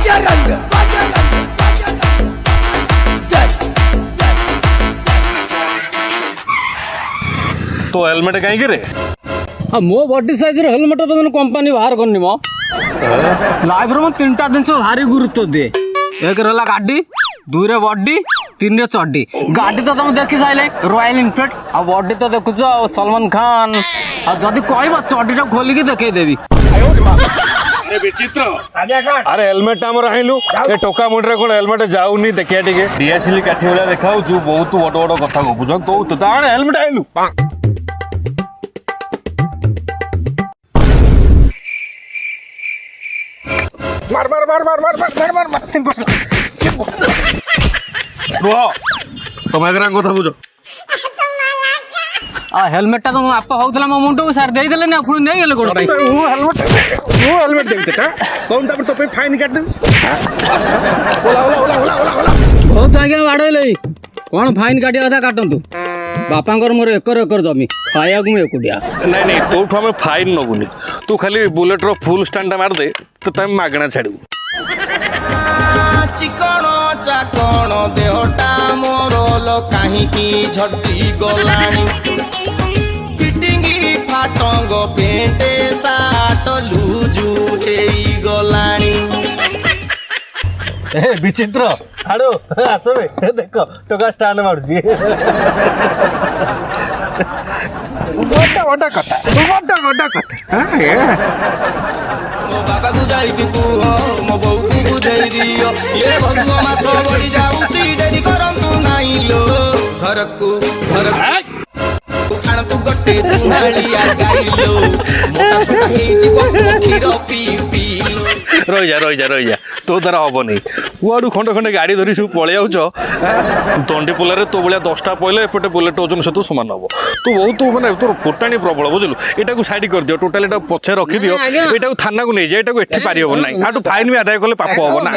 तो हेलमेट कहीं रे मो बॉडी साइज हेलमेट बदन कंपनी बाहर करनी मो लाइफ रो तीनटा दिन भारी गुरुत्व दिए एक रहा गाड़ी दुई रे बॉडी तीन रे चड्डी गाड़ी तो तुम देखी सारे रॉयल इनफिल्ड आ बॉडी तो देखुच सलमान खान आ जदि कहब चड्डी खोलिकी देखदेवी अरे विचित्र अरे हेलमेट आमर आइलु ए टोका मुंडरे कोन हेलमेट जाउनी देखिया टिके डीएसएल काठी वाला देखाउ छु बहुत बड़ बड़ कथा गपुछ तो ताण हेलमेट आइलु मार मार मार मार मार मार मार मार तीन पसला रुह तुम एकरा कथा बुझो आ हेलमेट तो आप होउतला मो मुंडो को सार देई देले ना पुणी नै गेले गोड़ भाई वो हेलमेट दे देता कौन ता पर तो पे फाइन काट दे ओला ओला ओला ओला ओला ओला बहुत आगे बाड़ैले कोन फाइन काटिया कथा काटंतु बापांकर मोर एकर एकर जमी खाया को एकुडिया नहीं नहीं तोठू हमें फाइन नगुनी तू खाली बुलेट रो फुल स्टैंड मार दे तो तम मागणा छाड़ू चिकण चाकण देहटा मोर लो काहे की झटी गलानी फिटिंगी फाटंग पेंटे साट लूजू हेई गलानी ए विचित्र हाडो आसबे देखो टोका स्टैंड मारजी बड़ा कथा हां ये मो बाबा को जाई कि तू मो बहू को बुझाई दियो ये भगवा माछ बड़ी जाउची डेरी करंतु नाही लो घर आण तू गटे दुहालिया गाइलो मोटा सोटा हेई जीव खीर पी पी रही जा तो द्वारा हम नहीं कुआड़ू खंडे खंडे गाड़ी धरी सब पलि जाऊच दंडी पोल तो भाया 10टा पड़े एपटे बुलेट ओजन सहित सामान हम तू बहुत मैंने तोर फुटाणी प्रबल बुझलु यहाँ को साइड कर दियो टोटाल पछे रखी दियो यहाँ थाना को नहीं जाए यहाँ पारि हम ना फाइन भी आदाय कले पाप हम ना